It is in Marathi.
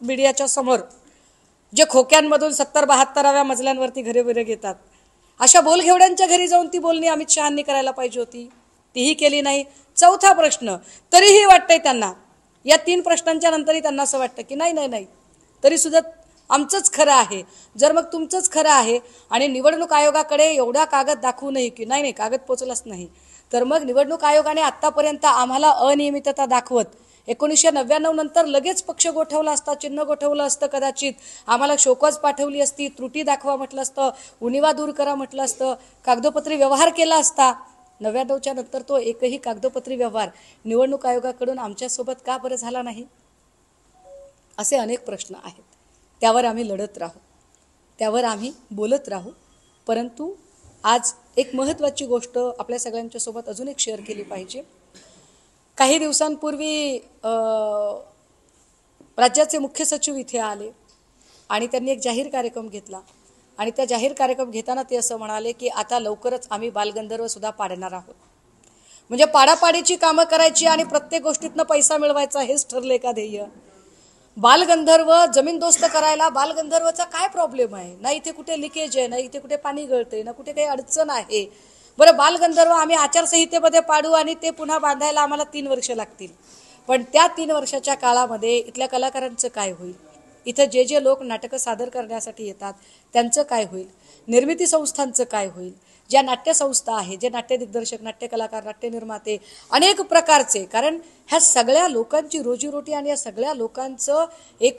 मीडियाच्या समोर जे खोक्यांमधून 70-72व्या मजल्यांवरती घरे बिरे घेतात, अशा बोलघेवड्यांच्या घरी जाऊन ती बोलणी अमित शहांनी करायला पाहिजे होती, तीही केली नाही. चौथा प्रश्न, तरीही वाटतंय त्यांना, या 3 प्रश्नांच्या नंतरही त्यांना असं वाटतं की नाही नाही नाही तरी सुद्धा आमचंच खरं आहे. जर मग तुमचंच खरं आहे आणि निवडणूक आयोगाकडे एवढा कागद दाखवूनही की नाही नाही कागद पोचलाच नाही, तर मग निवडणूक आयोगाने आत्तापर्यंत आम्हाला अनियमितता दाखवत 1999 नंतर लगेच पक्ष गोठवला असता, चिन्ह गोठवलं असतं, कदाचित आम्हाला शोकॉज पाठवली असती, त्रुटी दाखवा म्हटलं असतं, उणिवा दूर करा म्हटलं असतं, कागदोपत्री व्यवहार केला असता. 99च्या नंतर तो एकही कागदोपत्री व्यवहार निवडणूक आयोगाकडून आमच्यासोबत का बरं झाला नाही? असे अनेक प्रश्न आहेत. त्यावर आम्ही लढत राहू, त्यावर आम्ही बोलत राहू. परंतु आज एक महत्त्वाची गोष्ट आपल्या सगळ्यांच्या सोबत अजून एक शेअर केली पाहिजे. काही दिवसांपूर्वी राज्याचे मुख्य सचिव इथे आले आणि त्यांनी एक जाहीर कार्यक्रम घेतला आणि त्या जाहीर कार्यक्रम घेताना ते असं म्हणाले की आता लवकरच आम्ही बालगंधर्व सुद्धा पाडणार आहोत. म्हणजे पाडापाडीची कामं करायची आणि प्रत्येक गोष्टीतनं पैसा मिळवायचा, हेच ठरले का ध्येय? बालगंधर्व जमीनदोस्त करायला बालगंधर्वचा काय प्रॉब्लेम आहे? ना इथे कुठे लिकेज आहे, ना इथे कुठे पाणी गळते, ना कुठे काही अडचण आहे. बरं, बालगंधर्व आम्ही आचारसंहितेमध्ये पाडू आणि ते पुन्हा बांधायला आम्हाला 3 वर्ष लागतील. पण त्या 3 वर्षाच्या काळामध्ये इथल्या कलाकारांचं काय होईल? इथं जे जे लोक नाटकं सादर करण्यासाठी येतात त्यांचं काय होईल? निर्मिती संस्थांचं काय होईल? ज्या नाट्यसंस्था आहे, जे नाट्य दिग्दर्शक, नाट्य कलाकार, नाट्य निर्माते, अनेक प्रकारचे, कारण ह्या सगळ्या लोकांची रोजीरोटी आणि या सगळ्या लोकांचं एक